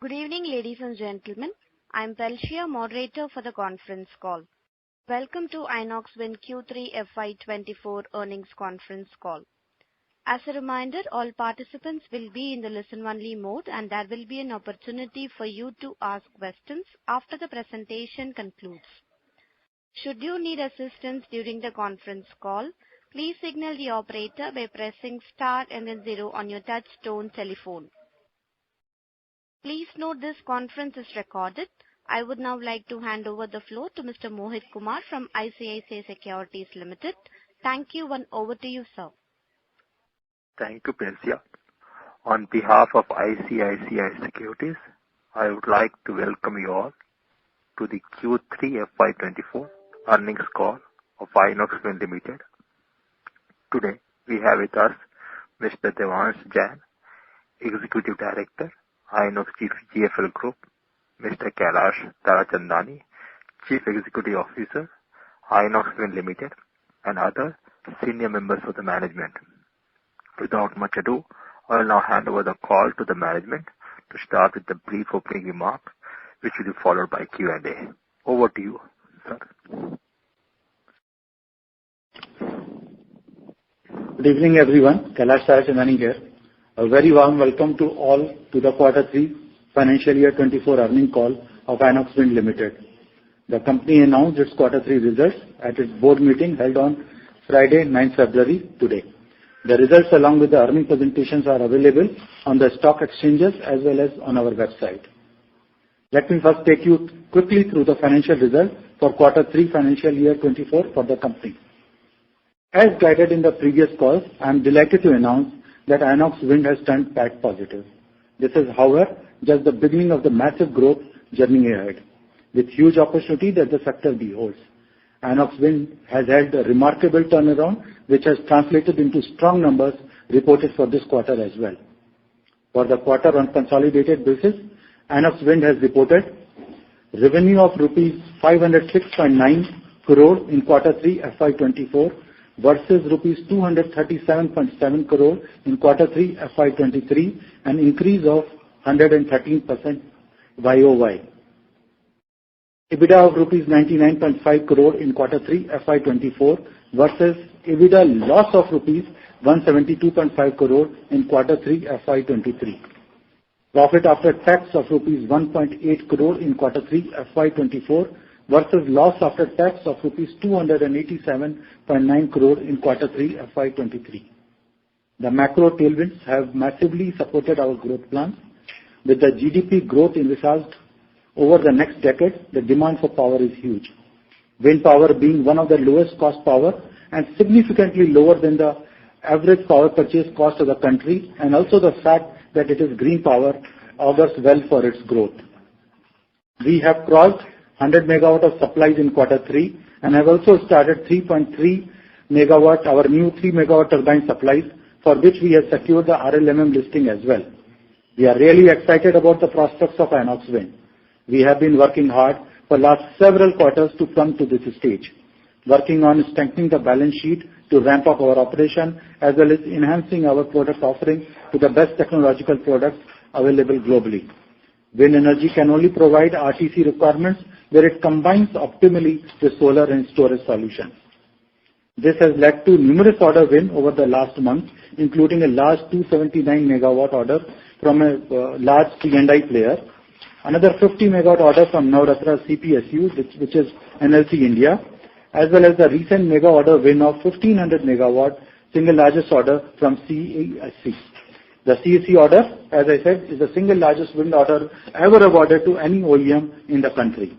Good evening, ladies and gentlemen. I'm Pelshia, moderator for the conference call. Welcome to Inox Wind Q3 FY'24 earnings conference call. As a reminder, all participants will be in the listen-only mode, and there will be an opportunity for you to ask questions after the presentation concludes. Should you need assistance during the conference call, please signal the operator by pressing star and then 0 on your touch-tone telephone. Please note this conference is recorded. I would now like to hand over the floor to Mr. Mohit Kumar from ICICI Securities Limited. Thank you, and over to you, sir. Thank you, Pelshia. On behalf of ICICI Securities, I would like to welcome you all to the Q3 FY'24 earnings call of Inox Wind Limited. Today, we have with us Mr. Devansh Jain, Executive Director, Inox GFL Group, Mr. Kailash Tarachandani, Chief Executive Officer, Inox Wind Limited, and other senior members of the management. Without much ado, I will now hand over the call to the management to start with the brief opening remarks, which will be followed by Q&A. Over to you, sir. Good evening, everyone. Kailash Tarachandani here. A very warm welcome to all to the Q3 financial year 24 earnings call of Inox Wind Limited. The company announced its Q3 results at its board meeting held on Friday, 9 February today. The results along with the earnings presentations are available on the stock exchanges as well as on our website. Let me first take you quickly through the financial results for Q3 financial year 24 for the company. As guided in the previous calls, I am delighted to announce that Inox Wind has turned PAT positive. This is, however, just the beginning of the massive growth journey ahead, with huge opportunity that the sector beholds. Inox Wind has had a remarkable turnaround, which has translated into strong numbers reported for this quarter as well. For the quarter on consolidated basis, Inox Wind has reported revenue of rupees 506.9 crore in Q3 FY'24 versus rupees 237.7 crore in Q3 FY'23, an increase of 113% YOY. EBITDA of rupees 99.5 crore in Q3 FY'24 versus EBITDA loss of rupees 172.5 crore in Q3 FY'23. Profit after tax of rupees 1.8 crore in Q3 FY'24 versus loss after tax of rupees 287.9 crore in Q3 FY'23. The macro tailwinds have massively supported our growth plans. With the GDP growth envisaged over the next decade, the demand for power is huge. Wind power being one of the lowest cost power and significantly lower than the average power purchase cost of the country, and also the fact that it is green power augurs well for its growth. We have crossed 100 megawatt of supplies in Q3 and have also started 3.3 megawatt, our new 3 megawatt turbine supplies, for which we have secured the RLMM listing as well. We are really excited about the prospects of Inox Wind. We have been working hard for last several quarters to come to this stage, working on strengthening the balance sheet to ramp up our operation as well as enhancing our product offering to the best technological products available globally. Wind energy can only provide RTC requirements where it combines optimally with solar and storage solutions. This has led to numerous order wins over the last month, including a large 279 megawatt order from a large C&I player, another 50 megawatt order from Navratna CPSU, which is NLC India, as well as the recent mega order win of 1500 megawatt, single largest order from CESC. The CESC order, as I said, is the single largest wind order ever awarded to any OEM in the country,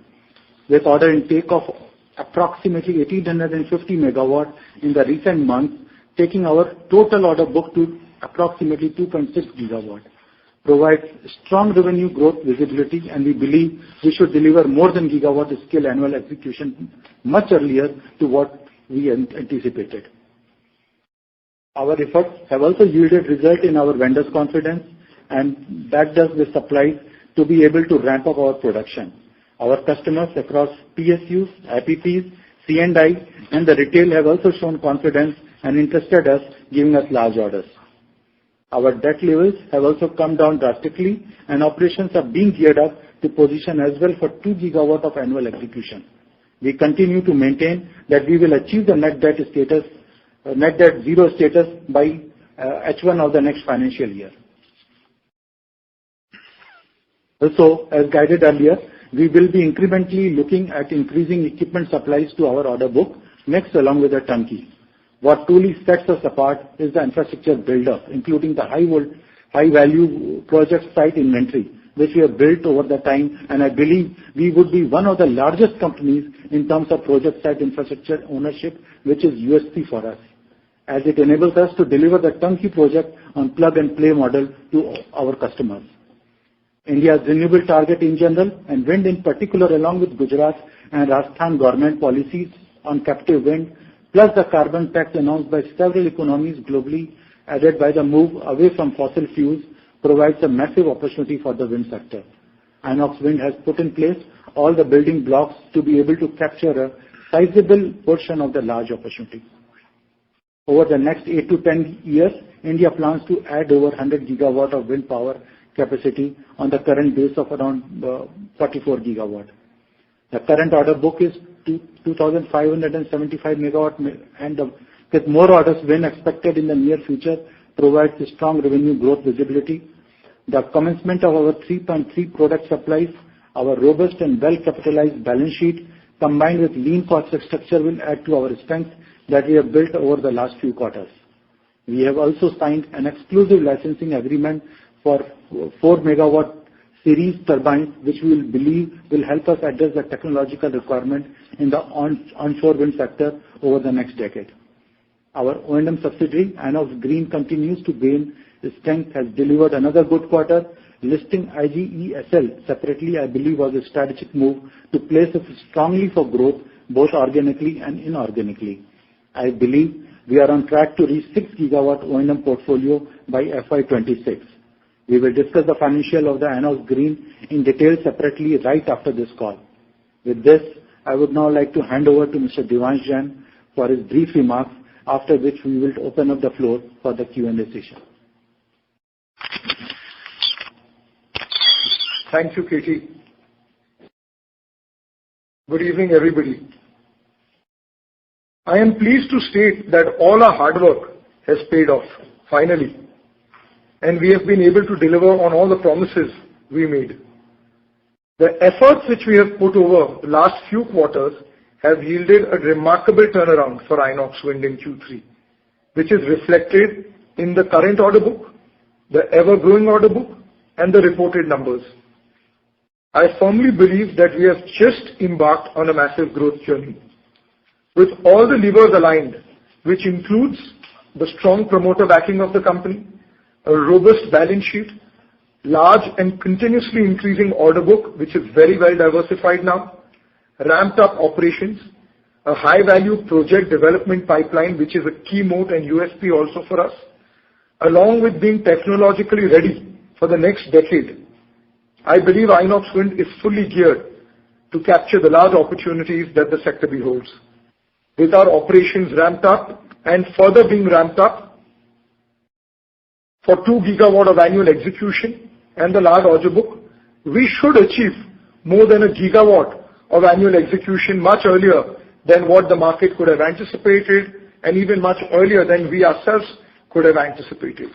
with order intake of approximately 1850 megawatt in the recent months, taking our total order book to approximately 2.6 gigawatt. Provides strong revenue growth visibility, and we believe we should deliver more than gigawatt scale annual execution much earlier to what we anticipated. Our efforts have also yielded result in our vendors' confidence and backed us with supplies to be able to ramp up our production. Our customers across PSUs, IPPs, C&I, and the retail have also shown confidence and interested us, giving us large orders. Our debt levels have also come down drastically, and operations are being geared up to position as well for 2 gigawatt of annual execution. We continue to maintain that we will achieve the net debt zero status by H1 of the next financial year. Also, as guided earlier, we will be incrementally looking at increasing equipment supplies to our order book next along with the turnkey. What truly sets us apart is the infrastructure build-up, including the high-value project site inventory, which we have built over the time, and I believe we would be one of the largest companies in terms of project site infrastructure ownership, which is USP for us, as it enables us to deliver the turnkey project on plug-and-play model to our customers. India's renewable target in general, and wind in particular, along with Gujarat and Rajasthan government policies on captive wind, plus the carbon tax announced by several economies globally, added by the move away from fossil fuels, provides a massive opportunity for the wind sector. Inox Wind has put in place all the building blocks to be able to capture a sizable portion of the large opportunity. Over the next 8 to 10 years, India plans to add over 100 gigawatt of wind power capacity on the current base of around 44 gigawatt. The current order book is 2,575 megawatt, and with more orders wind expected in the near future, provides a strong revenue growth visibility. The commencement of our 3.3 product supplies, our robust and well-capitalized balance sheet, combined with lean cost structure, will add to our strength that we have built over the last few quarters. We have also signed an exclusive licensing agreement for 4 megawatt series turbines, which we believe will help us address the technological requirement in the onshore wind sector over the next decade. Our O&M subsidiary, Inox Green, continues to gain strength, has delivered another good quarter. Listing IGESL separately, I believe, was a strategic move to place us strongly for growth, both organically and inorganically. I believe we are on track to reach 6 gigawatt O&M portfolio by FY'26. We will discuss the financial of the Inox Green in detail separately right after this call. With this, I would now like to hand over to Mr. Devansh Jain for his brief remarks, after which we will open up the floor for the Q&A session. Thank you, KT. Good evening, everybody. I am pleased to state that all our hard work has paid off, finally, and we have been able to deliver on all the promises we made. The efforts which we have put over the last few quarters have yielded a remarkable turnaround for Inox Wind in Q3, which is reflected in the current order book, the ever-growing order book, and the reported numbers. I firmly believe that we have just embarked on a massive growth journey. With all the levers aligned, which includes the strong promoter backing of the company, a robust balance sheet, large and continuously increasing order book, which is very well diversified now, ramped up operations, a high-value project development pipeline, which is a key moat and USP also for us, along with being technologically ready for the next decade. I believe Inox Wind is fully geared to capture the large opportunities that the sector beholds. With our operations ramped up and further being ramped up for 2 gigawatt of annual execution and the large order book, we should achieve more than 1 gigawatt of annual execution much earlier than what the market could have anticipated, and even much earlier than we ourselves could have anticipated.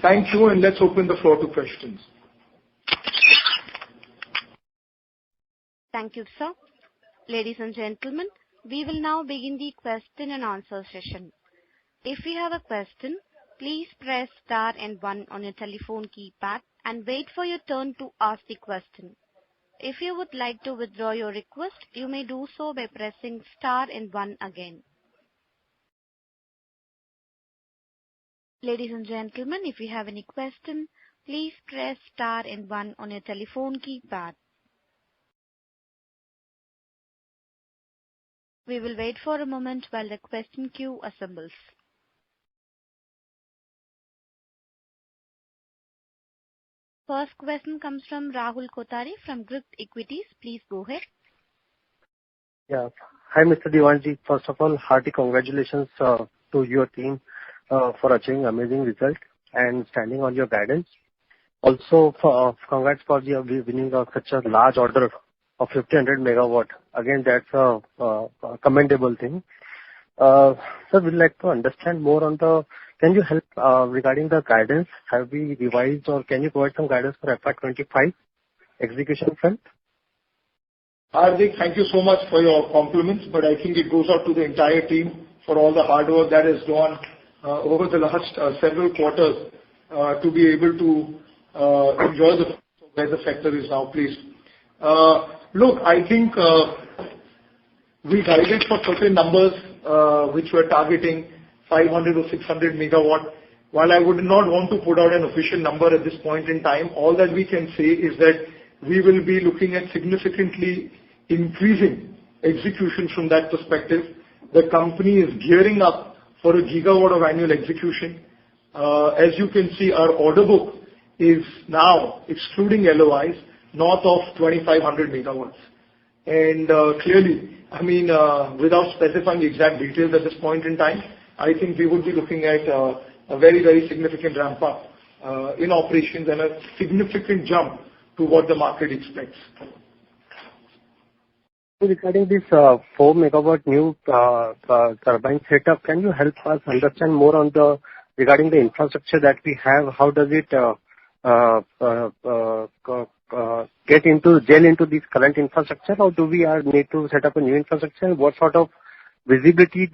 Thank you, and let's open the floor to questions. Thank you, sir. Ladies and gentlemen, we will now begin the question and answer session. If you have a question, please press star and 1 on your telephone keypad and wait for your turn to ask the question. If you would like to withdraw your request, you may do so by pressing star and 1 again. Ladies and gentlemen, if you have any question, please press star and 1 on your telephone keypad. We will wait for a moment while the question queue assembles. First question comes from Rahul Kotari from Group Equities. Please go ahead. Yeah. Hi, Mr. Devanshi. First of all, hearty congratulations to your team for achieving amazing result. and standing on your guidance. Also, congrats for the winning of such a large order of 1,500 megawatt. Again, that's a commendable thing. Sir, we'd like to understand more on can you help regarding the guidance? Have we revised or can you provide some guidance for FY'25 execution front? Hardik, thank you so much for your compliments, but I think it goes out to the entire team for all the hard work that has gone over the last several quarters to be able to enjoy where the sector is now placed. Look, I think we guided for certain numbers which were targeting 500 or 600 megawatt. While I would not want to put out an official number at this point in time, all that we can say is that we will be looking at significantly increasing execution from that perspective. The company is gearing up for a gigawatt of annual execution. As you can see, our order book is now, excluding LOIs, north of 2,500 megawatts. And clearly, I mean, without specifying the exact details at this point in time, I think we would be looking at a very, very significant ramp up in operations and a significant jump to what the market expects. Regarding this 4 megawatt new turbine setup, can you help us understand more on regarding the infrastructure that we have? How does it gel into this current infrastructure, or do we need to set up a new infrastructure? What sort of visibility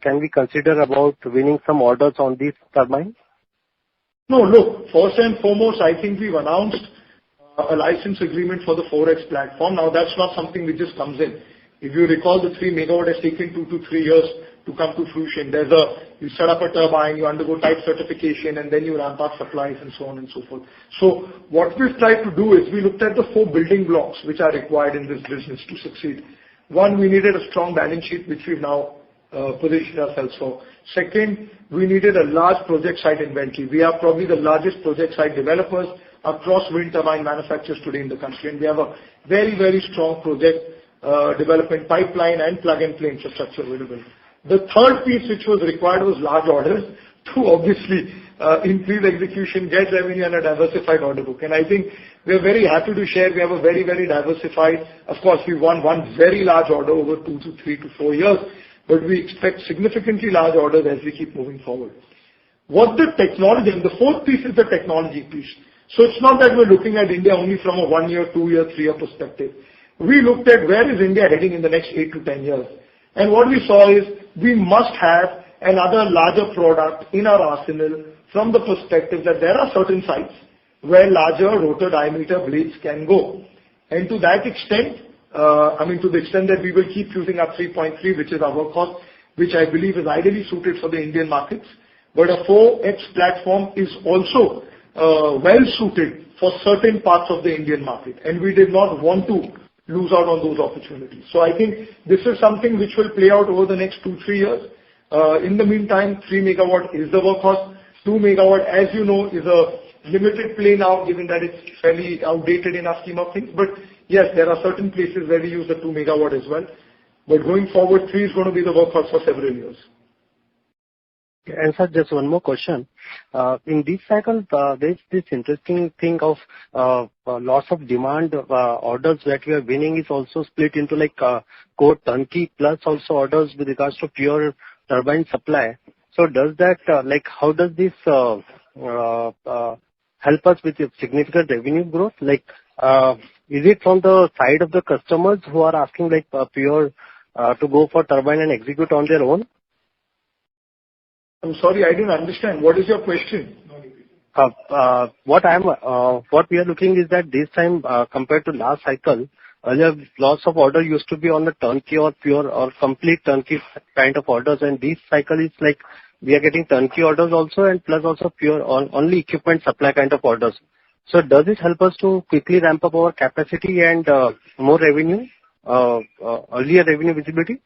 can we consider about winning some orders on this turbine? No, look, first and foremost, I think we've announced a license agreement for the 4X platform. Now, that's not something which just comes in. If you recall, the 3 megawatt has taken 2 to 3 years to come to fruition. You set up a turbine, you undergo type certification, and then you ramp up supplies and so on and so forth. So what we've tried to do is we looked at the 4 building blocks which are required in this business to succeed. One, we needed a strong balance sheet, which we've now positioned ourselves for. Second, we needed a large project site inventory. We are probably the largest project site developers across wind turbine manufacturers today in the country, and we have a very, very strong project development pipeline and plug-and-play infrastructure available. The third piece which was required was large orders to obviously increase execution, get revenue, and a diversified order book. And I think we are very happy to share we have a very, very diversified. Of course, we won one very large order over 2 to 3 to 4 years, but we expect significantly large orders as we keep moving forward. What the technology, and the fourth piece is the technology piece. So it's not that we're looking at India only from a 1 year, 2 year, 3 year perspective. We looked at where is India heading in the next 8 to 10 years. And what we saw is we must have another larger product in our arsenal from the perspective that there are certain sites where larger rotor diameter blades can go. And to that extent, to the extent that we will keep using our 3.3, which is our workhorse, which I believe is ideally suited for the Indian markets. But a 4X platform is also well suited for certain parts of the Indian market, and we did not want to lose out on those opportunities. So I think this is something which will play out over the next 2-3 years. In the meantime, 3 megawatt is the workhorse. 2 megawatt, as you know, is a limited play now, given that it's fairly outdated in our scheme of things. But yes, there are certain places where we use the 2 megawatt as well. But going forward, 3 is going to be the workhorse for several years. And sir, just one more question. In this cycle, there's this interesting thing of lots of demand orders that we are winning is also split into like core turnkey plus also orders with regards to pure turbine supply. So does that how does this help us with significant revenue growth? Like, is it from the side of the customers who are asking like pure to go for turbine and execute on their own? I'm sorry, I didn't understand. What is your question? What we are looking is that this time compared to last cycle, earlier lots of order used to be on the turnkey or pure or complete turnkey kind of orders, and this cycle is like we are getting turnkey orders also and plus also pure only equipment supply kind of orders. So does it help us to quickly ramp up our capacity and more revenue, earlier revenue visibility?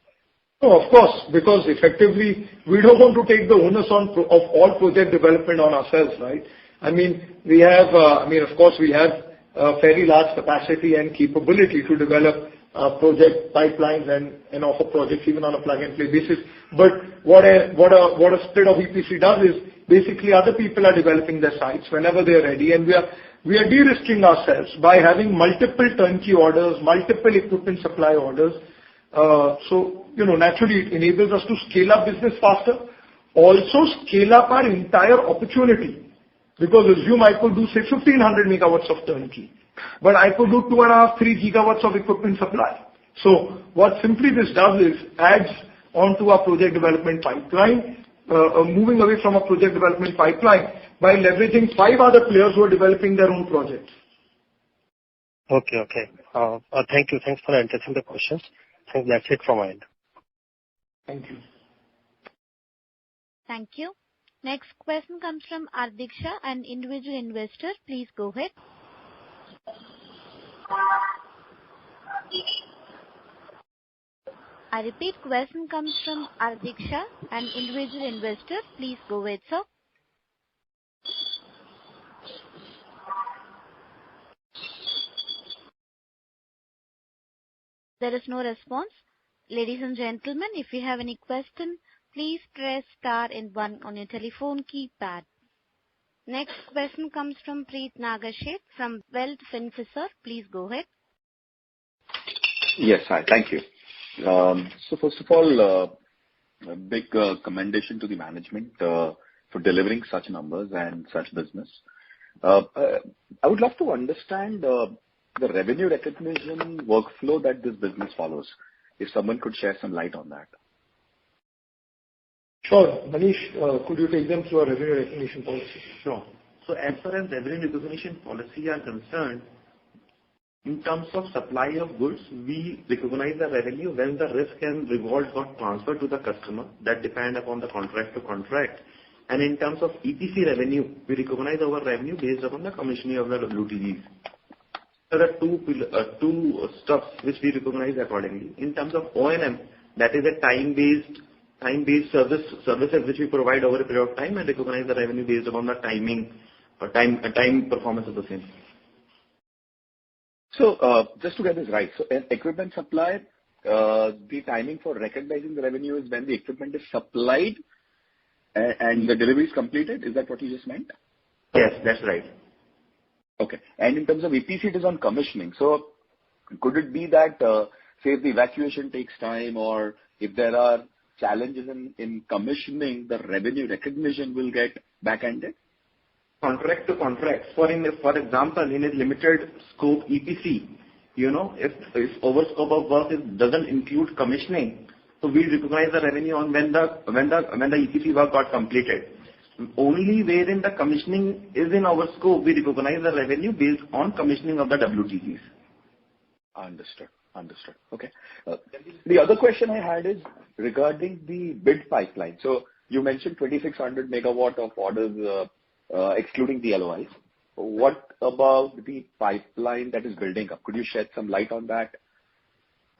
No, of course, because effectively we don't want to take the onus of all project development on ourselves, right? I mean, we have, of course, we have a fairly large capacity and capability to develop project pipelines and offer projects even on a plug-and-play basis. But what a split of EPC does is Basically, other people are developing their sites whenever they are ready, and we are de-risking ourselves by having multiple turnkey orders, multiple equipment supply orders. So, naturally it enables us to scale up business faster, also scale up our entire opportunity. Because assume I could do say 1500 megawatts of turnkey, but I could do 2.5, 3 gigawatts of equipment supply. So what simply this does is adds onto our project development pipeline, moving away from a project development pipeline by leveraging 5 other players who are developing their own projects. Okay. Thank you. Thanks for answering the questions. I think that's it from my end. Thank you. Thank you. Next question comes from Ardiksha, an individual investor. Please go ahead. I repeat, question comes from Ardiksha, an individual investor. Please go ahead, sir. There is no response. Ladies and gentlemen, if you have any question, please press star and 1 on your telephone keypad. Next question comes from Preet Nagashet from Wealth Finfisher. Please go ahead. Yes, hi. Thank you. So first of all, a big commendation to the management for delivering such numbers and such business. I would love to understand the revenue recognition workflow that this business follows. If someone could share some light on that. Sure. Manish, could you take them through our revenue recognition policy? Sure. So as far as revenue recognition policy are concerned, in terms of supply of goods, we recognize the revenue when the risk and reward got transferred to the customer. That depend upon the contract to contract. And in terms of EPC revenue, we recognize our revenue based upon the commissioning of the WTGs. There are two stuffs which we recognize accordingly. In terms of O&M, that is a time-based services which we provide over a period of time and recognize the revenue based upon the timing or time performance of the same. So just to get this right, so an equipment supply, the timing for recognizing the revenue is when the equipment is supplied and the delivery is completed. Is that what you just meant? Yes, that's right. Okay. And in terms of EPC, it is on commissioning. So could it be that, say, if the evacuation takes time or if there are challenges in commissioning, the revenue recognition will get back-ended? Contract to contract. For example, in a limited scope EPC, if over scope of work doesn't include commissioning, so we recognize the revenue on when the EPC work got completed. Only wherein the commissioning is in our scope, we recognize the revenue based on commissioning of the WTGs. Understood. Okay. The other question I had is regarding the bid pipeline. So you mentioned 2,600 megawatt of orders, excluding the LOIs. What about the pipeline that is building up? Could you shed some light on that?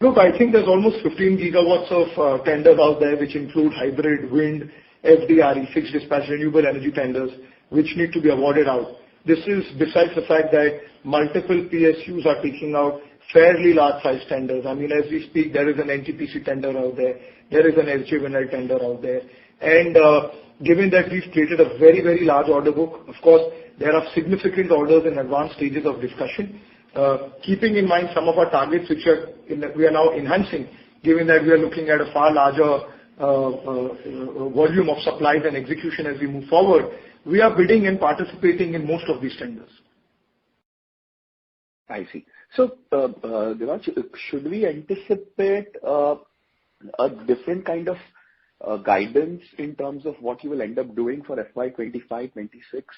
Look, I think there's almost 15 gigawatts of tenders out there, which include hybrid, wind, FDRE, fixed dispatch renewable energy tenders, which need to be awarded out. This is besides the fact that multiple PSUs are taking out fairly large size tenders. I mean, as we speak, there is an NTPC tender out there. There is an SJVNL tender out there. And given that we've created a very, very large order book, of course, there are significant orders in advanced stages of discussion. Keeping in mind some of our targets, which we are now enhancing, given that we are looking at a far larger volume of supplies and execution as we move forward, we are bidding and participating in most of these tenders. I see. So, Devansh, should we anticipate a different kind of guidance in terms of what you will end up doing for FY'25, 26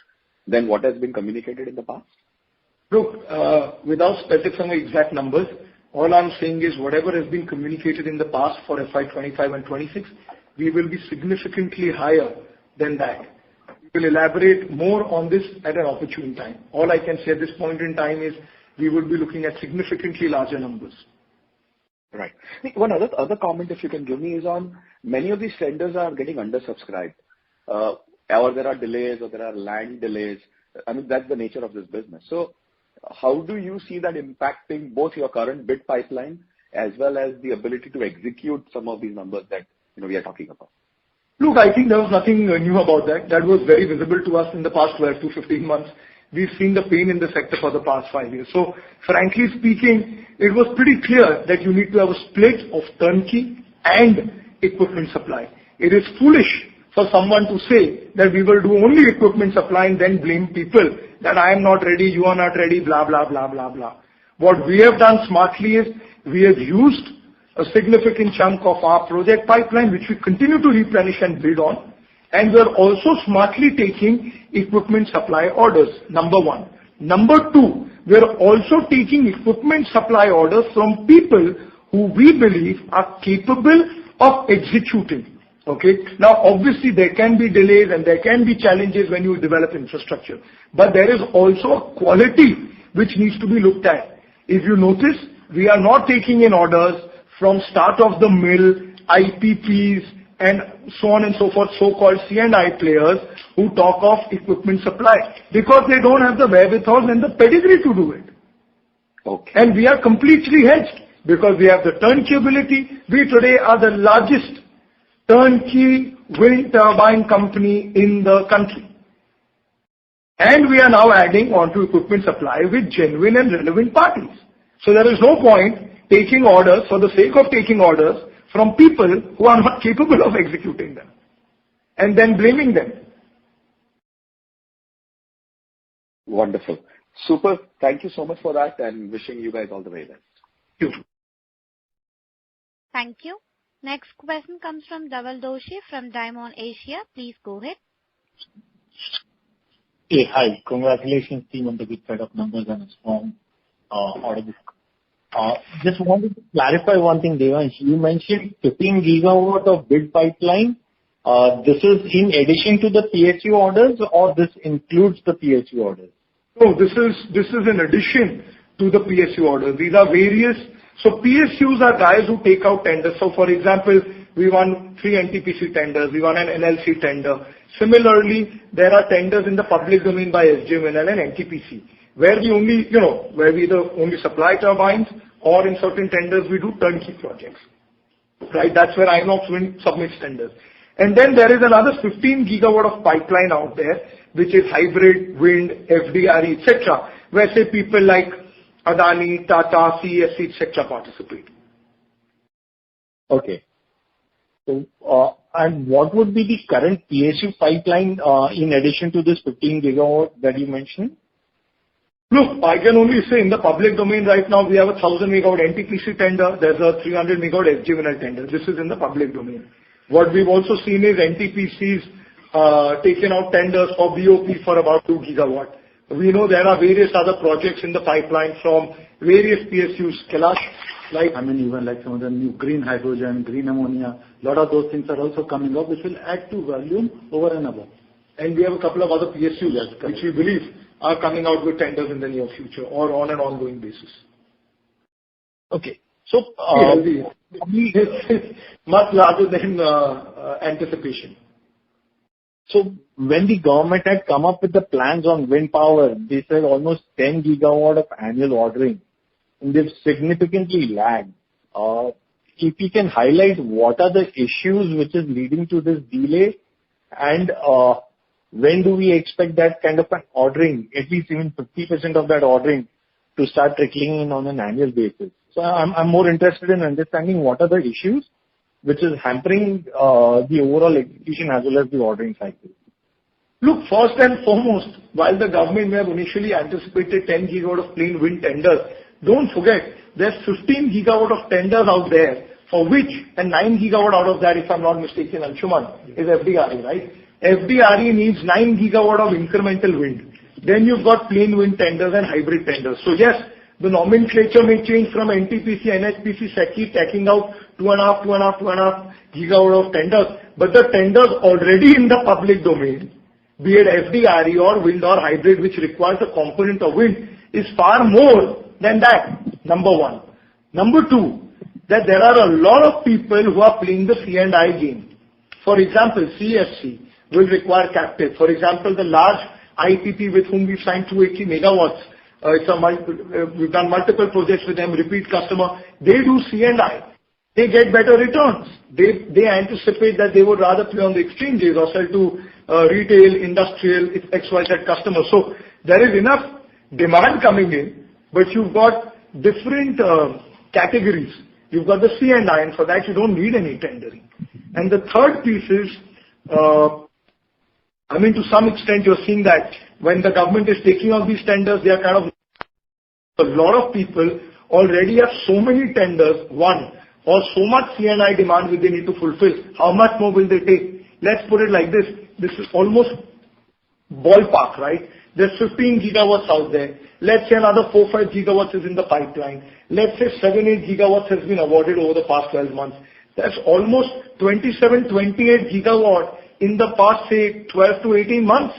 than what has been communicated in the past? Look, without specifying exact numbers, all I'm saying is whatever has been communicated in the past for FY'25 and 26, we will be significantly higher than that. We will elaborate more on this at an opportune time. All I can say at this point in time is we will be looking at significantly larger numbers. Right. One other comment, if you can give me, is on many of these tenders are getting undersubscribed, or there are delays, or there are land delays. I mean, that's the nature of this business. So, how do you see that impacting both your current bid pipeline as well as the ability to execute some of these numbers that we are talking about? Look, I think there was nothing new about that. That was very visible to us in the past 12 to 15 months. We've seen the pain in the sector for the past 5 years. So, frankly speaking, it was pretty clear that you need to have a split of turnkey and equipment supply. It is foolish for someone to say that we will do only equipment supply and then blame people that I am not ready, you are not ready, blah, blah, blah, blah, blah. What we have done smartly is we have used a significant chunk of our project pipeline, which we continue to replenish and build on. And we are also smartly taking equipment supply orders, number one. Number two, we are also taking equipment supply orders from people who we believe are capable of executing. Okay. Now, obviously, there can be delays and there can be challenges when you develop infrastructure. But there is also a quality which needs to be looked at. If you notice, we are not taking in orders from start of the mill, IPPs, and so on and so forth, so-called C&I players who talk of equipment supply because they don't have the wherewithal and the pedigree to do it. Okay. And we are completely hedged because we have the turnkey ability. We today are the largest turnkey wind turbine company in the country. And we are now adding on to equipment supply with genuine and relevant parties. So there is no point taking orders for the sake of taking orders from people who are not capable of executing them and then blaming them. Wonderful. Super. Thank you so much for that and wishing you guys all the very best. Thank you. Thank you. Next question comes from Dhaval Doshi from Diamond Asia. Please go ahead. Hey, hi. Congratulations, team, on the good set of numbers and a strong order book. Just wanted to clarify one thing, Devansh. You mentioned 15 gigawatt of bid pipeline. This is in addition to the PSU orders, or this includes the PSU orders? No, this is in addition to the PSU orders. These are various. So PSUs are guys who take out tenders. So for example, we won 3 NTPC tenders. We won an NLC tender. Similarly, there are tenders in the public domain by SJVNL and NTPC, where we only, where we either only supply turbines or in certain tenders we do turnkey projects. Right? That's where Inox Wind submits tenders. And then there is another 15 gigawatt of pipeline out there, which is hybrid, wind, FDRE, etc., where say people like Adani, Tata, CESC, etc. participate. Okay. So, and what would be the current PSU pipeline in addition to this 15 gigawatt that you mentioned? Look, I can only say in the public domain right now we have a 1000 megawatt NTPC tender. There's a 300 megawatt SJVNL tender. This is in the public domain. What we've also seen is NTPC's taken out tenders for BOP for about 2 gigawatt. We know there are various other projects in the pipeline from various PSUs, Kailash, like even like some of the new green hydrogen, green ammonia, a lot of those things are also coming up, which will add to volume over and above. And we have a couple of other PSUs, which we believe are coming out with tenders in the near future or on an ongoing basis. Okay. So, it's much larger than anticipation. So when the government had come up with the plans on wind power, they said almost 10 gigawatt of annual ordering, and they've significantly lagged. If you can highlight what are the issues which is leading to this delay, and when do we expect that kind of an ordering, at least even 50% of that ordering, to start trickling in on an annual basis? So I'm more interested in understanding what are the issues which is hampering the overall execution as well as the ordering cycle. Look, first and foremost, while the government may have initially anticipated 10 gigawatt of plain wind tenders, don't forget there's 15 gigawatt of tenders out there for which, and 9 gigawatt out of that, if I'm not mistaken, Anshuman, is FDRE, right? FDRE needs 9 gigawatt of incremental wind. Then you've got plain wind tenders and hybrid tenders. So yes, the nomenclature may change from NTPC, NHPC, SECI taking out 2.5 gigawatt of tenders, but the tenders already in the public domain, be it FDRE or wind or hybrid, which requires a component of wind, is far more than that, number one. Number two, that there are a lot of people who are playing the C&I game. For example, CESC will require captive. For example, the large IPP with whom we've signed 280 megawatts, we've done multiple projects with them, repeat customer, they do C&I. they get better returns. They anticipate that they would rather play on the exchanges or sell to retail, industrial, XYZ customers. So there is enough demand coming in, but you've got different categories. You've got the C&I, and for that you don't need any tendering. And the third piece is, to some extent you're seeing that when the government is taking on these tenders, they are kind of, a lot of people already have so many tenders, or so much C&I demand which they need to fulfill. How much more will they take? Let's put it like this. This is almost ballpark, right? There's 15 gigawatts out there. Let's say another 4-5 gigawatts is in the pipeline. Let's say 7-8 gigawatts has been awarded over the past 12 months. That's almost 27-28 gigawatt in the past, say, 12 to 18 months.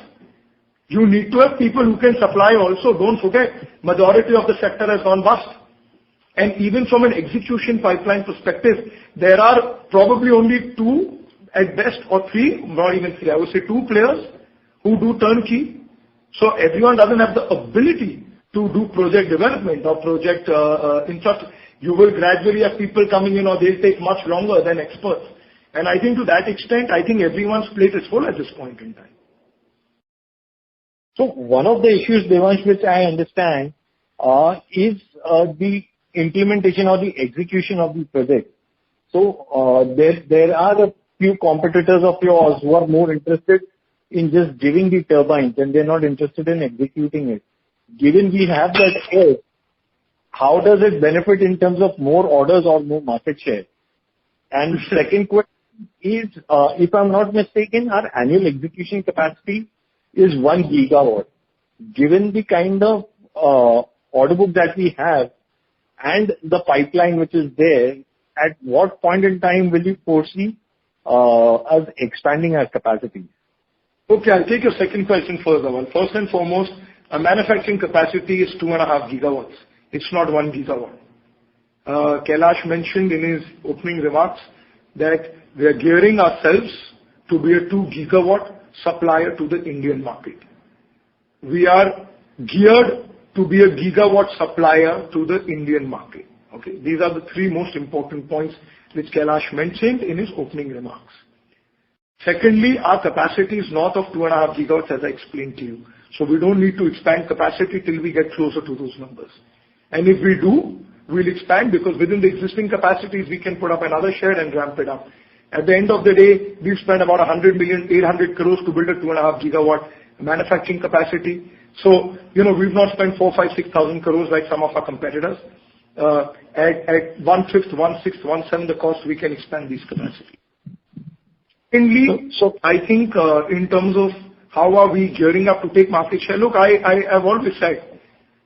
You need to have people who can supply also. Don't forget, majority of the sector has gone bust. And even from an execution pipeline perspective, there are probably only 2 at best, or 3, not even 3, I would say 2 players who do turnkey. So everyone doesn't have the ability to do project development or project infrastructure. You will gradually have people coming in, or they'll take much longer than experts. And I think to that extent, I think everyone's plate is full at this point in time. So one of the issues, Devansh, which I understand, is the implementation or the execution of the project. So there are a few competitors of yours who are more interested in just giving the turbines, and they're not interested in executing it. Given we have that edge, how does it benefit in terms of more orders or more market share? And second question is, if I'm not mistaken, our annual execution capacity is 1 gigawatt. Given the kind of order book that we have and the pipeline which is there, at what point in time will you foresee us expanding our capacity? Okay, I'll take your second question first, Dhaval. First and foremost, our manufacturing capacity is 2.5 gigawatts. It's not 1 gigawatt. Kailash mentioned in his opening remarks that we are gearing ourselves to be a 2 gigawatt supplier to the Indian market. We are geared to be a gigawatt supplier to the Indian market. Okay, these are the 3 most important points which Kailash mentioned in his opening remarks. Secondly, our capacity is north of 2.5 gigawatts, as I explained to you. So we don't need to expand capacity till we get closer to those numbers. And if we do, we'll expand, because within the existing capacities, we can put up another shed and ramp it up. At the end of the day, we've spent about 100 million, 800 crores to build a 2.5 gigawatt manufacturing capacity. So, we've not spent 4, 5, 6,000 crores like some of our competitors. At 1/5, 1/6, 1/7 the cost, we can expand these capacities. Secondly, so I think in terms of how are we gearing up to take market share, look, I've always said,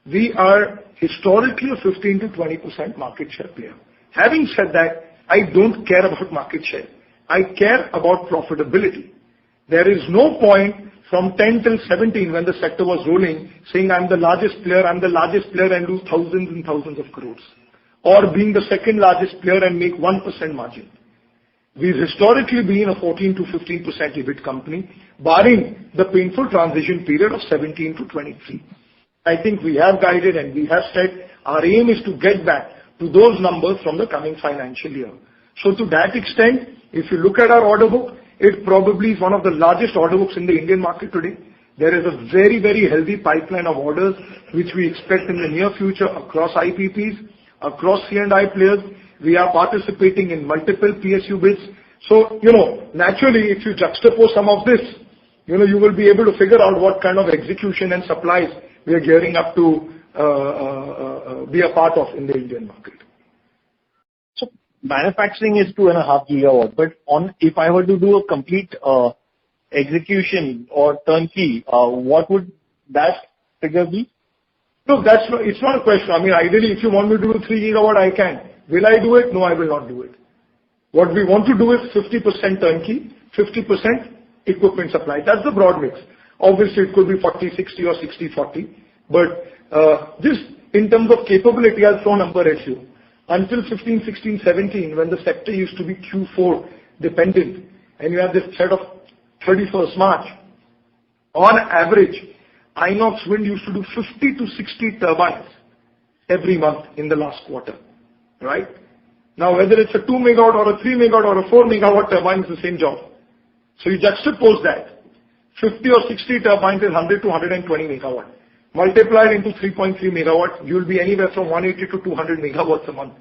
we are historically a 15 to 20% market share player. Having said that, I don't care about market share. I care about profitability. There is no point from 10 till 17 when the sector was rolling saying I'm the largest player and lose thousands and thousands of crores. Or being the second largest player and make 1% margin. We've historically been a 14 to 15% EBIT company, barring the painful transition period of 17 to 23. I think we have guided and we have said our aim is to get back to those numbers from the coming financial year. So to that extent, if you look at our order book, it probably is one of the largest order books in the Indian market today. There is a very, very healthy pipeline of orders which we expect in the near future across IPPs, across C&I players. We are participating in multiple PSU bids. So, naturally, if you juxtapose some of this, you will be able to figure out what kind of execution and supplies we are gearing up to be a part of in the Indian market. So, manufacturing is 2.5 gigawatt, but if I were to do a complete execution or turnkey, what would that figure be? Look, it's not a question. Ideally, if you want me to do 3 gigawatt, I can. Will I do it? No, I will not do it. What we want to do is 50% turnkey, 50% equipment supply. That's the broad mix. Obviously, it could be 40-60 or 60-40. But just in terms of capability, I'll throw a number at you. Until 15, 16, 17, when the sector used to be Q4 dependent, and you have this threat of 31st March, on average, Inox Wind used to do 50 to 60 turbines every month in the last quarter. Right? Now, whether it's a 2 megawatt or a 3 megawatt or a 4 megawatt turbine, is the same job. So you juxtapose that. 50 or 60 turbines is 100 to 120 megawatt. Multiplied into 3.3 megawatt, you will be anywhere from 180 to 200 megawatts a month.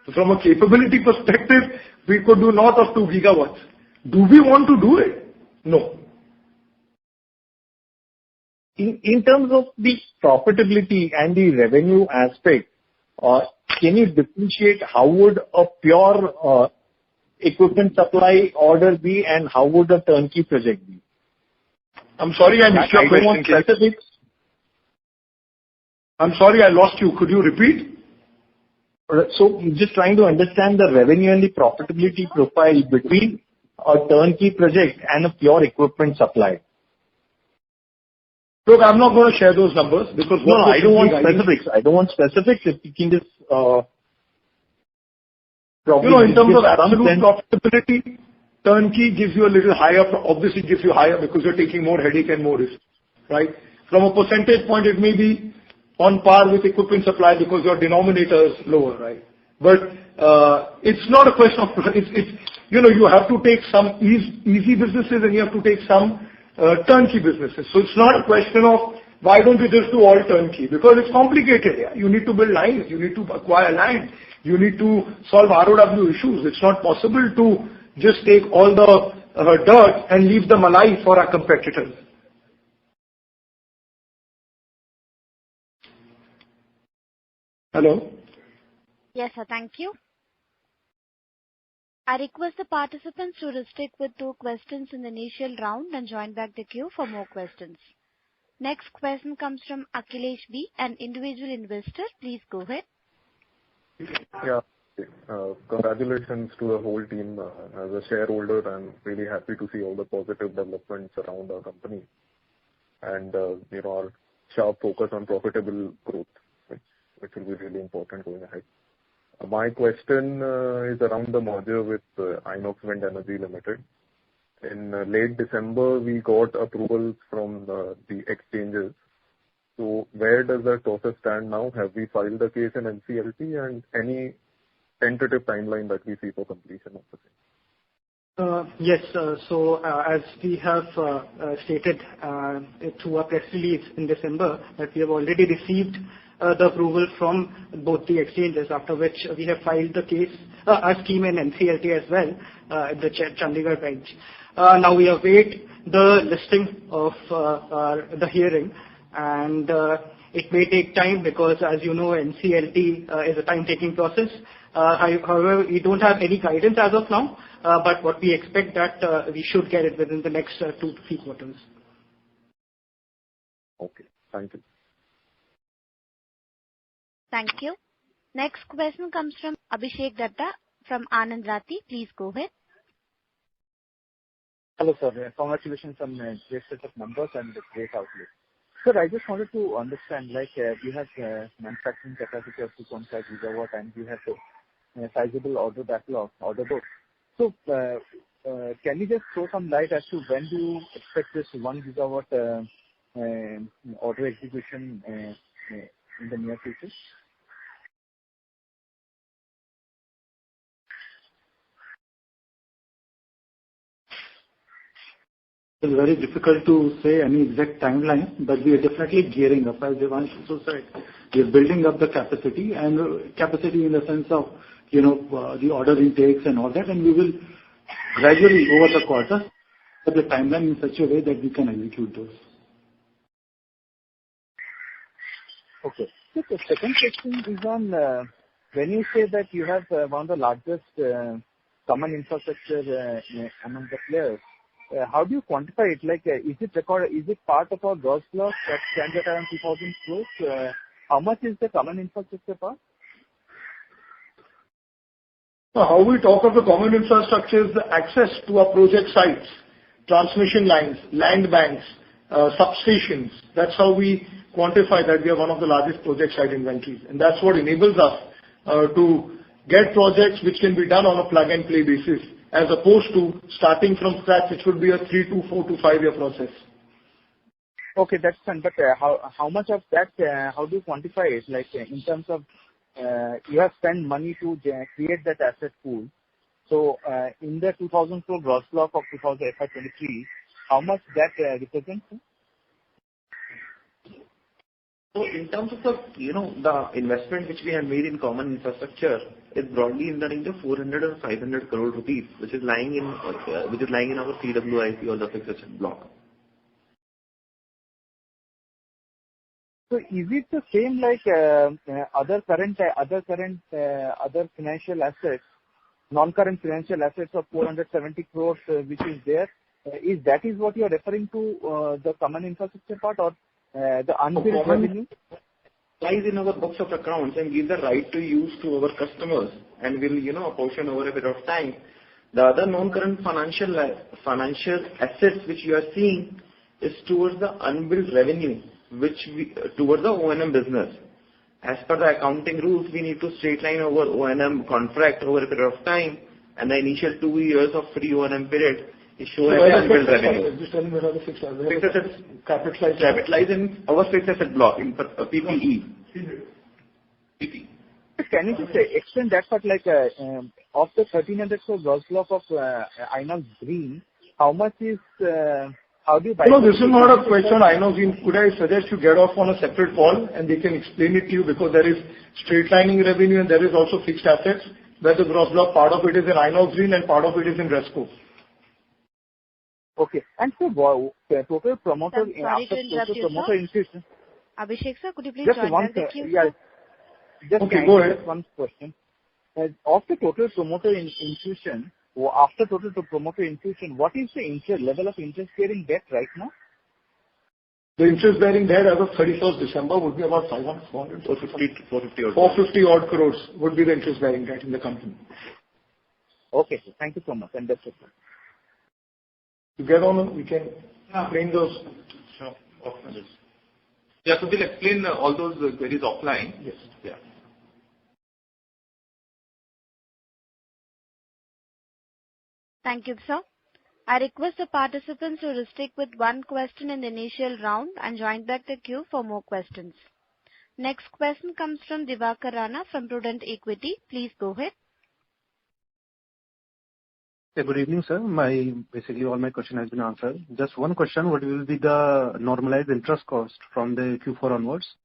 So from a capability perspective, we could do north of 2 gigawatts. Do we want to do it? No. In terms of the profitability and the revenue aspect, can you differentiate how would a pure equipment supply order be and how would a turnkey project be? I'm sorry, I missed your question. Specifics. I'm sorry, I lost you. Could you repeat? So just trying to understand the revenue and the profitability profile between a turnkey project and a pure equipment supply. Look, I'm not going to share those numbers because... No, I don't want specifics. I don't want specifics. If you can just... in terms of absolute profitability, turnkey gives you a little higher, obviously gives you higher because you're taking more headache and more risk, right? From a percentage point, it may be on par with equipment supply because your denominator is lower, right? But it's not a question of... you have to take some easy businesses and you have to take some turnkey businesses. So it's not a question of why don't you just do all turnkey? Because it's complicated. Yeah? You need to build lines, you need to acquire land, you need to solve ROW issues. It's not possible to just take all the dirt and leave them alive for our competitors. Hello? Yes, sir. Thank you. I request the participants to restrict with 2 questions in the initial round and join back the queue for more questions. Next question comes from Akhilesh B, an individual investor. Please go ahead. Yeah. Congratulations to the whole team. As a shareholder, I'm really happy to see all the positive developments around our company and our sharp focus on profitable growth, which will be really important going ahead. My question is around the merger with Inox Wind Energy Limited. In late December, we got approvals from the exchanges. So where does that process stand now? Have we filed the case in NCLT and any tentative timeline that we see for completion of the same? Yes. So as we have stated through our press release in December, that we have already received the approval from both the exchanges, after which we have filed the case, our scheme in NCLT as well, at the Chandigarh bench. Now we await the listing of the hearing, and it may take time because, as you know, NCLT is a time-taking process. However, we don't have any guidance as of now, but what we expect that we should get it within the next 2 to 3 quarters. Okay, thank you. Thank you. Next question comes from Abhishek Datta from Anand Rathi. Please go ahead. Hello, sir. Congratulations on the great set of numbers and the great outlook. Sir, I just wanted to understand, you have manufacturing capacity of 2.5 gigawatt and you have a sizable order backlog, order book. So, can you just throw some light as to when do you expect this 1 gigawatt order execution in the near future? It's very difficult to say any exact timeline, but we are definitely gearing up. As Devanshu said, we are building up the capacity, and capacity in the sense of, the order intakes and all that, and we will gradually over the quarter put the timeline in such a way that we can execute those. Okay. So the second question is on when you say that you have one of the largest common infrastructure among the players. How do you quantify it? Is it part of our gross block that stands at around 2,000 crores? How much is the common infrastructure part? How we talk of the common infrastructure is the access to our project sites, transmission lines, land banks, substations. That's how we quantify that we are one of the largest project site inventories. And that's what enables us to get projects which can be done on a plug-and-play basis, as opposed to starting from scratch, which would be a 3 to 4 to 5 year process. Okay, that's fine. But how much of that, how do you quantify it? In terms of you have spent money to create that asset pool. So in the 2000 crore gross block of FY'23, how much that represents? So in terms of the investment which we have made in common infrastructure is broadly in the range of 400 or 500 crore rupees, which is lying in our CWIP or the fixed asset block. So is it the same like other financial assets, non-current financial assets of 470 crores which is there? Is what you are referring to the common infrastructure part, or the unbilled revenue? Lies in our books of accounts and give the right to use to our customers, and will apportion over a period of time. The other non-current financial assets which you are seeing is towards the unbilled revenue, towards the O&M business. As per the accounting rules, we need to straight line our O&M contract over a period of time, and the initial 2 years of free O&M period is shown as unbilled revenue. Just tell me where are the fixed assets Capitalized in our fixed asset block in PPE. PP. Can you just explain that part, like of the 1300 crore gross block of Inox Green, how much is, how do you buy? No, this is not a question on Inox Green. Could I suggest you get off on a separate call and they can explain it to you, because there is straight lining revenue and there is also fixed assets, where the gross block, part of it is in Inox Green and part of it is in Resco. Okay. And so total promoter infusion. Abhishek sir, could you please Just join one, the queue? yeah. Just okay, go ahead. One question. Of the total promoter infusion, after total promoter infusion, what is the level of interest-bearing debt right now? The interest-bearing debt as of 31st December would be about 450 odd crores would be the interest-bearing debt in the company. Okay, sir. Thank you so much. And that's it. To get on, we can explain those. Sure. Yeah, so we'll explain all those queries offline. Yes. Yeah. Thank you, sir. I request the participants to restrict with one question in the initial round and join back the queue for more questions. Next question comes from Divakar Rana from Prudent Equity. Please go ahead. Yeah, good evening, sir. Basically all my question has been answered. Just one question: what will be the normalized interest cost from the Q4 onwards?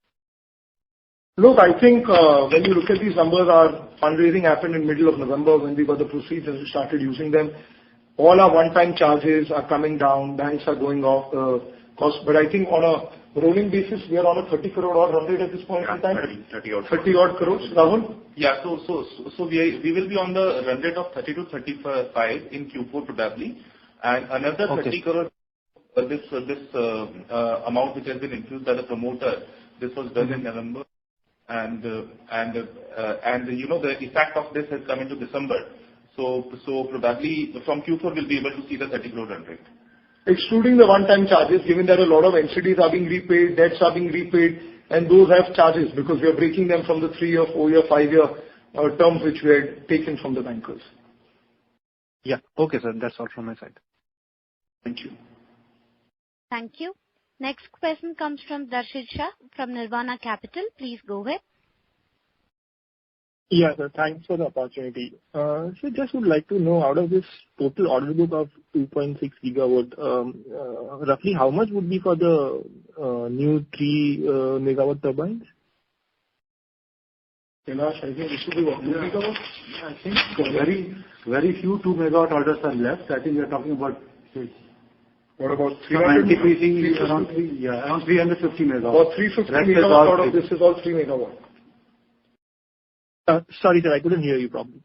Look, I think when you look at these numbers, our fundraising happened in middle of November when we got the proceeds and we started using them. All our one-time charges are coming down. Banks are going off cost. But I think on a rolling basis, we are on a 30 crore odd run rate at this point in time. 30 odd. 30 odd crores. Rahul? Yeah, so we will be on the run rate of 30 to 35 in Q4 probably, and another 30 crore. This amount which has been infused by the promoter. This was done in November, and the effect of this has come into December. So probably from Q4 we'll be able to see the 30 crore run rate. Excluding the one-time charges, given that a lot of NCDs are being repaid, debts are being repaid, and those have charges because we are breaking them from the 3-year, 4-year, 5-year terms which we had taken from the bankers. Yeah. Okay, sir. That's all from my side. Thank you. Thank you. Next question comes from Darshit Shah from Nirvana Capital. Please go ahead. Yeah, sir. Thanks for the opportunity. So just would like to know, out of this total order book of 2.6 gigawatt, roughly how much would be for the new 3 megawatt turbines? Kailash, I think it should be what, 2 megawatts? Yeah, I think very few 2 megawatt orders are left. I think we are talking about, what about 300? Around 350 megawatts. About 350 megawatts out of this is all 3 megawatts. Sorry, sir, I couldn't hear you properly.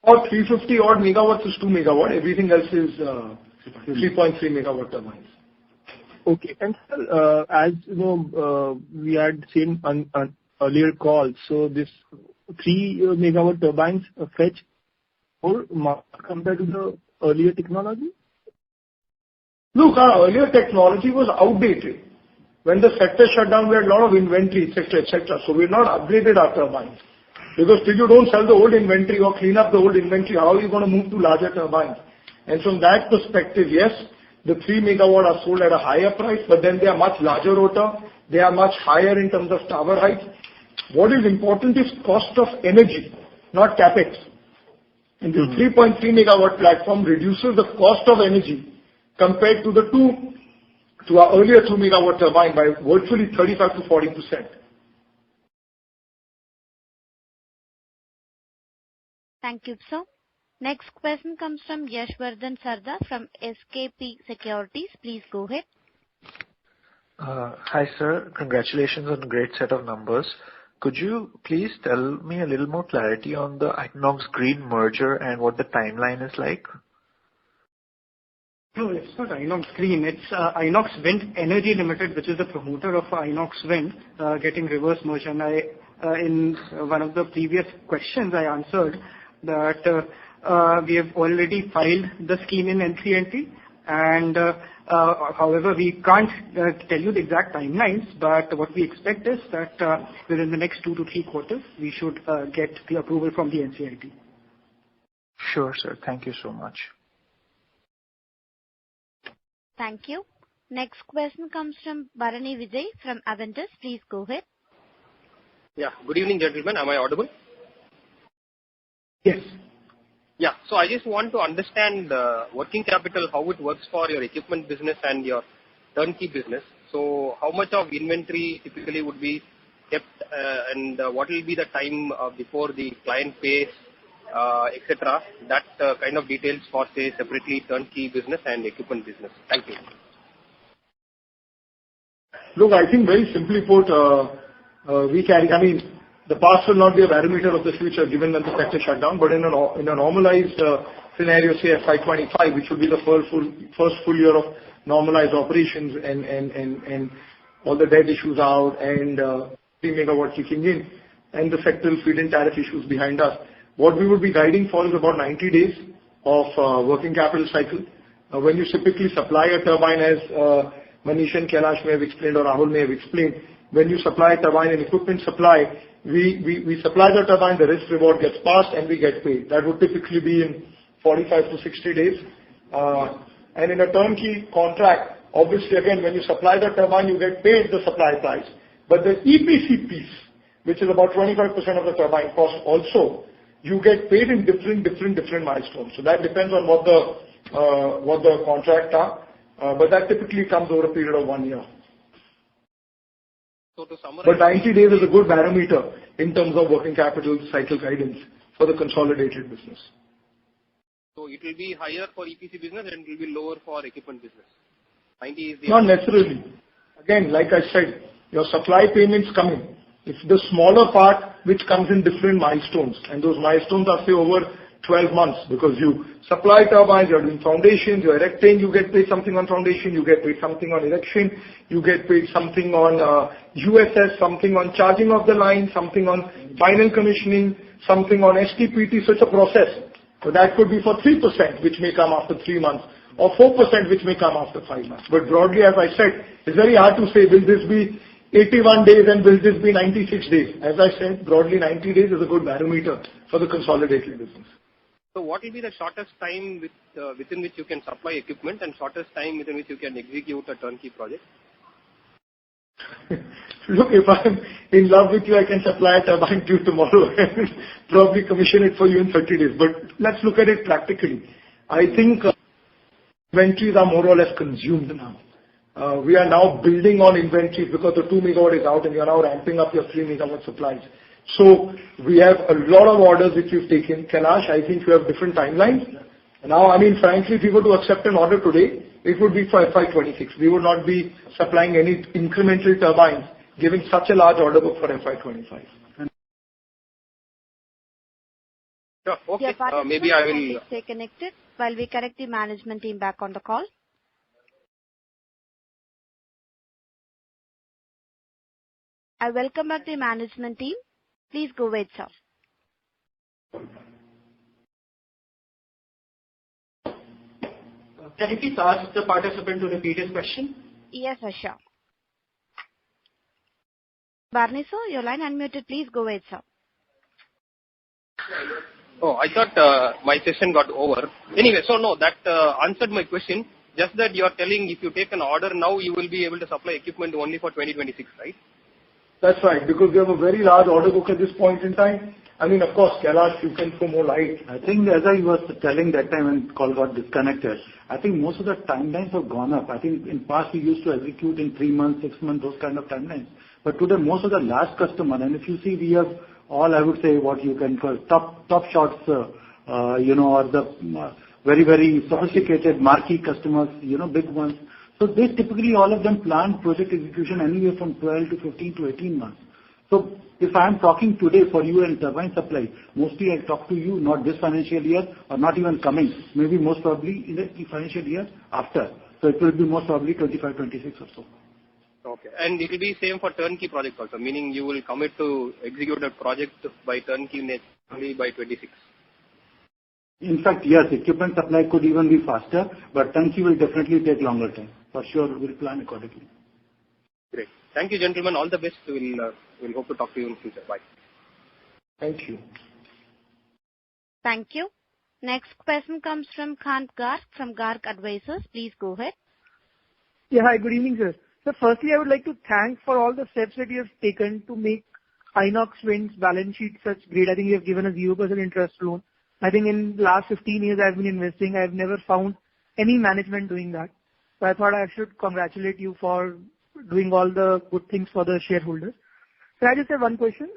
About 350 odd megawatts is 2 megawatt. Everything else is 3.3 megawatt turbines. Okay. And sir, as you know, we had seen on earlier calls, so this 3 megawatt turbines fetch more compared to the earlier technology? Look, our earlier technology was outdated. When the sector shut down, we had a lot of inventory, etc., etc. So we've not upgraded our turbines. Because till you don't sell the old inventory or clean up the old inventory, how are you going to move to larger turbines? And from that perspective, yes, the 3 megawatt are sold at a higher price, but then they are much larger rotor. They are much higher in terms of tower height. What is important is cost of energy, not capex. And the 3.3 megawatt platform reduces the cost of energy compared to our earlier 2 megawatt turbine by virtually 35 to 40%. Thank you, sir. Next question comes from Yashvardhan Sarda from SKP Securities. Please go ahead. Hi, sir. Congratulations on a great set of numbers. Could you please tell me a little more clarity on the Inox Green merger and what the timeline is like? No, it's not Inox Green. It's Inox Wind Energy Limited, which is the promoter of Inox Wind, getting reverse merger. And in one of the previous questions, I answered that we have already filed the scheme in NCLT, and however, we can't tell you the exact timelines, but what we expect is that within the next 2 to 3 quarters, we should get the approval from the NCLT. Sure, sir. Thank you so much. Thank you. Next question comes from Bharani Vijay from Aventus. Please go ahead. Yeah. Good evening, gentlemen. Am I audible? Yes. Yeah. So I just want to understand working capital, how it works for your equipment business and your turnkey business. So how much of inventory typically would be kept, and what will be the time before the client pays, etc. That kind of details for, say, separately turnkey business and equipment business. Thank you. Look, I think very simply put, the past will not be a barometer of the future given that the sector shut down, but in a normalized scenario, say FY'25, which will be the first full year of normalized operations and all the debt issues out and 3 megawatt kicking in and the sectoral feed-in tariff issues behind us. What we would be guiding for is about 90 days of working capital cycle. When you typically supply a turbine, as Manish and Kailash may have explained or Rahul may have explained, when you supply a turbine and equipment supply, we supply the turbine, the risk reward gets passed and we get paid. That would typically be in 45 to 60 days. And in a turnkey contract, obviously again, when you supply the turbine, you get paid the supply price. But the EPC piece, which is about 25% of the turbine cost also, you get paid in different milestones. So that depends on what the contract are. But that typically comes over a period of 1 year. So to summarize, but 90 days is a good barometer in terms of working capital cycle guidance for the consolidated business. So it will be higher for EPC business and it will be lower for equipment business. 90 is the... Not necessarily. Again, like I said, your supply payments come in. It's the smaller part which comes in different milestones. And those milestones are, say, over 12 months because you supply turbines, you're doing foundations, you're erecting, you get paid something on foundation, you get paid something on erection, you get paid something on USS, something on charging of the line, something on final commissioning, something on STPT. So it's a process. So that could be for 3%, which may come after 3 months, or 4%, which may come after 5 months. But broadly, as I said, it's very hard to say, will this be 81 days and will this be 96 days? As I said, broadly 90 days is a good barometer for the consolidated business. So what will be the shortest time within which you can supply equipment and shortest time within which you can execute a turnkey project? Look, if I'm in love with you, I can supply a turbine to you tomorrow and probably commission it for you in 30 days. But let's look at it practically. I think inventories are more or less consumed now. We are now building on inventories because the 2 megawatt is out and you are now ramping up your 3 megawatt supplies. So we have a lot of orders which we've taken. Kailash, I think you have different timelines. Now, frankly, if we were to accept an order today, it would be for FY'26. We would not be supplying any incremental turbines, giving such a large order book for FY'25. Sure. Okay. Yeah, maybe I will stay connected while we connect the management team back on the call. I welcome back the management team. Please go ahead, sir. Can you please ask the participant to repeat his question? Yes, sure. Barney, sir, your line unmuted. Please go ahead, sir. Oh, I thought my session got over. Anyway, so no, that answered my question. Just that you are telling if you take an order now, you will be able to supply equipment only for 2026, right? That's right, because we have a very large order book at this point in time. I mean, of course, Kailash, you can throw more light. I think as I was telling that time when call got disconnected, I think most of the timelines have gone up. I think in past we used to execute in 3 months, 6 months, those kind of timelines. But today most of the large customer, and if you see we have all, I would say, what you can call top shots, or the very, very sophisticated marquee customers, big ones. So they typically all of them plan project execution anywhere from 12 to 15 to 18 months. So if I am talking today for you and turbine supply, mostly I talk to you not this financial year or not even coming, maybe most probably in the financial year after. So it will be most probably 25, 26 or so. Okay. And it will be same for turnkey project also, meaning you will commit to execute a project by turnkey only by 26. In fact, yes, equipment supply could even be faster, but turnkey will definitely take longer time. For sure, we'll plan accordingly. Great. Thank you, gentlemen. All the best. We'll hope to talk to you in the future. Bye. Thank you. Thank you. Next question comes from Kant Garg from Garg Advisors. Please go ahead. Yeah, hi, good evening, sir. So firstly, I would like to thank for all the steps that you have taken to make Inox Wind's balance sheet such great. I think you have given a 0% interest loan. I think in the last 15 years I've been investing, I've never found any management doing that. So I thought I should congratulate you for doing all the good things for the shareholders. So I just have one question.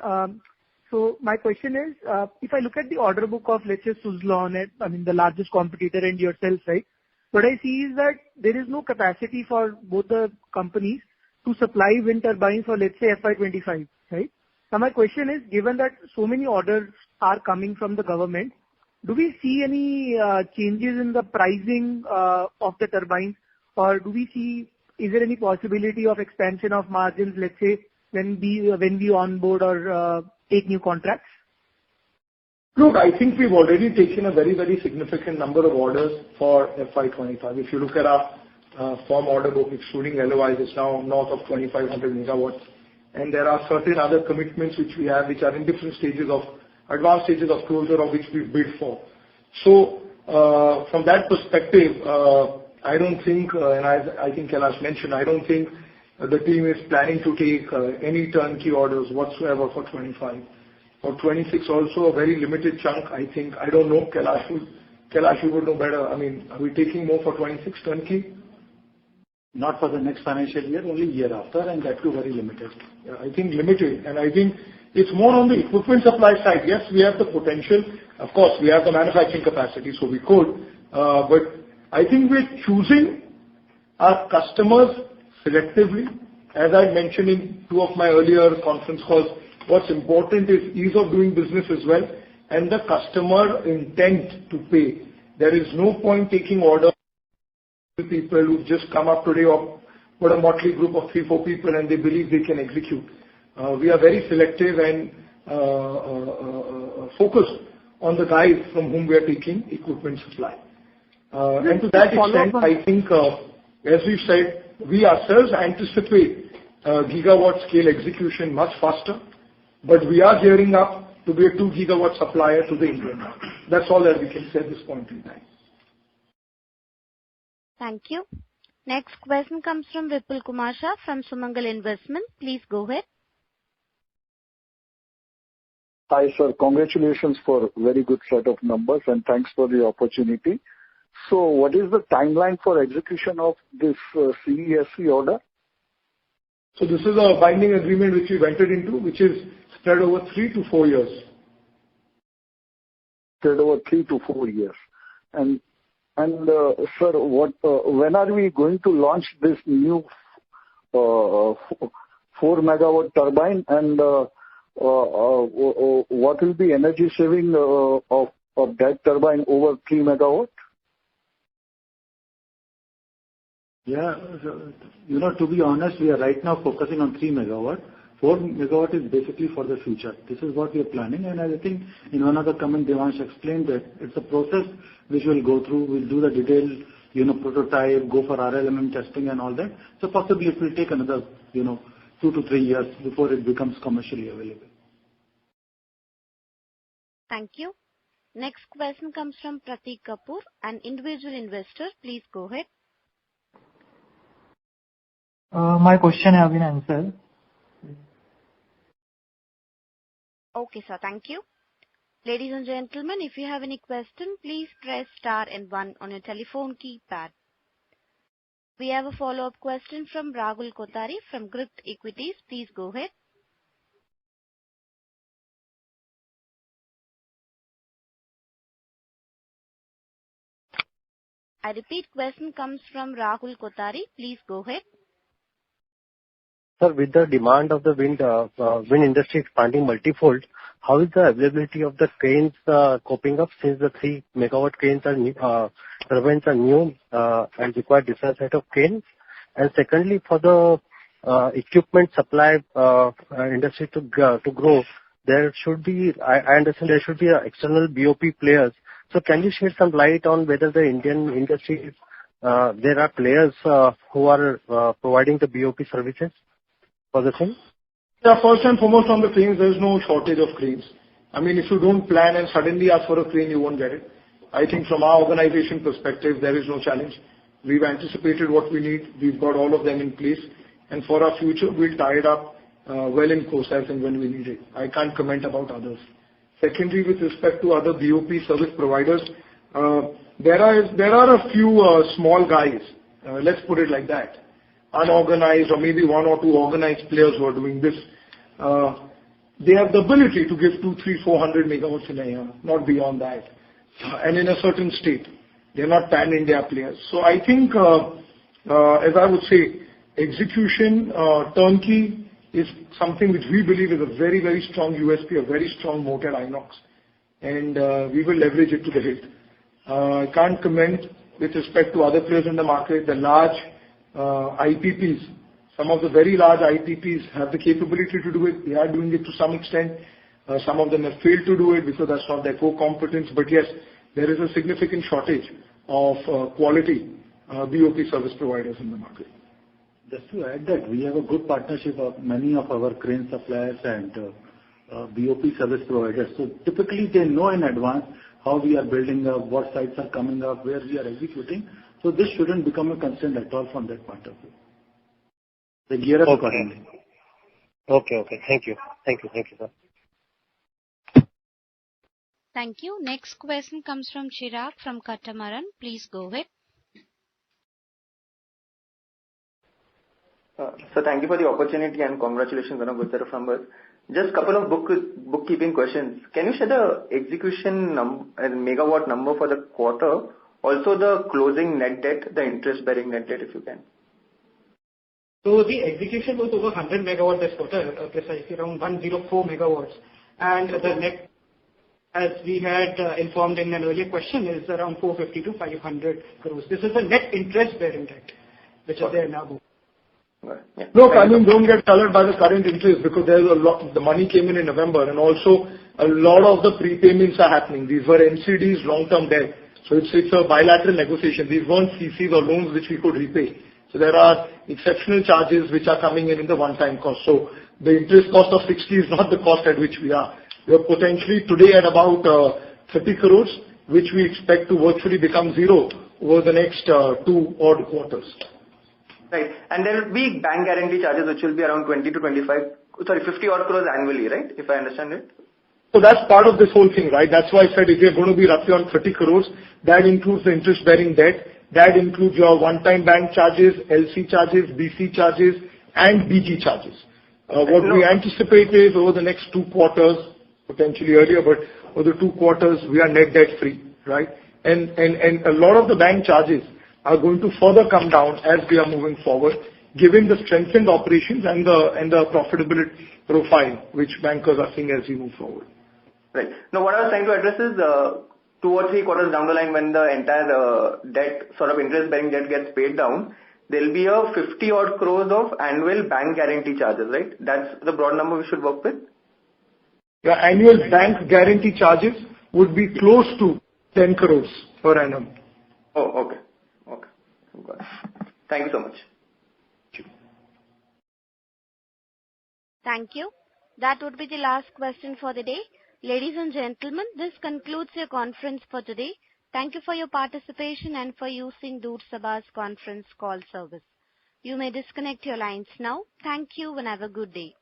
So my question is, if I look at the order book of, let's say, Suzlon, I mean the largest competitor and yourself, right? What I see is that there is no capacity for both the companies to supply wind turbines for, let's say, FY'25, right? Now my question is, given that so many orders are coming from the government, do we see any changes in the pricing of the turbines, or is there any possibility of expansion of margins, let's say, when we onboard or take new contracts? Look, I think we've already taken a very, very significant number of orders for FY'25. If you look at our firm order book, excluding LOIs, it's now north of 2,500 megawatts. And there are certain other commitments which we have, which are in different advanced stages of closure, of which we've bid for. So, from that perspective, I don't think, and I think Kailash mentioned, I don't think the team is planning to take any turnkey orders whatsoever for 25. For 26 also a very limited chunk, I think. I don't know, Kailash you would know better. I mean, are we taking more for 26 turnkey? Not for the next financial year, only year after, and that too very limited. Yeah, I think limited, and I think it's more on the equipment supply side. Yes, we have the potential. Of course, we have the manufacturing capacity, so we could. But I think we're choosing our customers selectively. As I mentioned in 2 of my earlier conference calls, what's important is ease of doing business as well, and the customer intent to pay. There is no point taking orders with people who just come up today or put a motley group of 3-4 people and they believe they can execute. We are very selective and focused on the guys from whom we are taking equipment supply. And to that extent, I think, as we said, we ourselves anticipate gigawatt scale execution much faster, but we are gearing up to be a 2 gigawatt supplier to the Indian market. That's all that we can say at this point in time. Thank you. Next question comes from Vipul Kumar Shah from Sumangal Investment. Please go ahead. Hi, sir. Congratulations for very good set of numbers, and thanks for the opportunity. So what is the timeline for execution of this CESC order? So this is a binding agreement which we've entered into, which is spread over 3 to 4 years. Spread over 3 to 4 years. And sir, when are we going to launch this new 4 megawatt turbine, and what will be energy saving of that turbine over 3 megawatt? Yeah, to be honest, we are right now focusing on 3 megawatt. 4 megawatt is basically for the future. This is what we are planning, and I think in one of the comment Devansh explained that it's a process which we'll go through. We'll do the detailed, prototype, go for RLMM testing and all that. So possibly it will take another, 2 to 3 years before it becomes commercially available. Thank you. Next question comes from Pratik Kapoor, an individual investor. Please go ahead. My question has been answered. Okay, sir. Thank you. Ladies and gentlemen, if you have any question, please press star and one on your telephone keypad. We have a follow-up question from Rahul Kotari from Gript Equities. Please go ahead. I repeat, question comes from Rahul Kotari. Please go ahead. Sir, with the demand of the wind industry expanding multifold, how is the availability of the cranes coping up since the 3 megawatt cranes are turbines are new and require different set of cranes? And secondly, for the equipment supply industry to grow, there should be, I understand there should be external BOP players. So can you shed some light on whether the Indian industry, there are players who are providing the BOP services for the same? Yeah, first and foremost on the cranes, there is no shortage of cranes. I mean, if you don't plan and suddenly ask for a crane, you won't get it. I think from our organization perspective, there is no challenge. We've anticipated what we need. We've got all of them in place. And for our future, we'll tie it up well in course as and when we need it. I can't comment about others. Secondly, with respect to other BOP service providers, there are a few small guys, let's put it like that, unorganized or maybe 1 or 2 organized players who are doing this. They have the ability to give 200, 300, 400 megawatts in a year, not beyond that. And in a certain state. They're not pan-India players. So I think, as I would say, execution, turnkey is something which we believe is a very, very strong USP, a very strong moat at Inox. And we will leverage it to the hilt. I can't comment with respect to other players in the market, the large IPPs. Some of the very large IPPs have the capability to do it. They are doing it to some extent. Some of them have failed to do it because that's not their core competence. But yes, there is a significant shortage of quality BOP service providers in the market. Just to add that we have a good partnership of many of our crane suppliers and BOP service providers. So typically they know in advance how we are building up, what sites are coming up, where we are executing. So this shouldn't become a concern at all from that point of view. The gear up accordingly. Okay. Thank you, sir. Thank you. Next question comes from Chirag from Katamaran. Please go ahead. So thank you for the opportunity and congratulations on a good set of numbers. Just a couple of bookkeeping questions. Can you share the execution megawatt number for the quarter? Also the closing net debt, the interest-bearing net debt, if you can. So the execution was over 100 megawatt this quarter, precisely around 104 megawatts. And the net, as we had informed in an earlier question, is around 450 to 500 crores. This is the net interest-bearing debt, which is there now. Yeah. Look, I mean, don't get colored by the current interest because there's a lot, the money came in November and also a lot of the prepayments are happening. These were NCDs, long-term debt. So it's a bilateral negotiation. These weren't CCs or loans which we could repay. So there are exceptional charges which are coming in the one-time cost. So the interest cost of 60 is not the cost at which we are. We are potentially today at about 30 crores, which we expect to virtually become zero over the next 2 odd quarters. Right. And there will be bank guarantee charges which will be around 50 odd crores annually, right? If I understand it. So that's part of this whole thing, right? That's why I said if you're going to be roughly on 30 crores, that includes the interest-bearing debt, that includes your one-time bank charges, LC charges, BC charges, and BG charges. What we anticipate is over the next 2 quarters, potentially earlier, but over the 2 quarters, we are net debt free, right? And a lot of the bank charges are going to further come down as we are moving forward, given the strengthened operations and the profitability profile which bankers are seeing as we move forward. Right. Now, what I was trying to address is 2 or 3 quarters down the line when the entire debt, sort of interest-bearing debt gets paid down, there will be a 50 odd crores of annual bank guarantee charges, right? That's the broad number we should work with? The annual bank guarantee charges would be close to 10 crores per annum. Oh, okay. Got it. Thank you so much. Thank you. That would be the last question for the day. Ladies and gentlemen, this concludes your conference for today. Thank you for your participation and for using Doorsabha's conference call service. You may disconnect your lines now. Thank you and have a good day.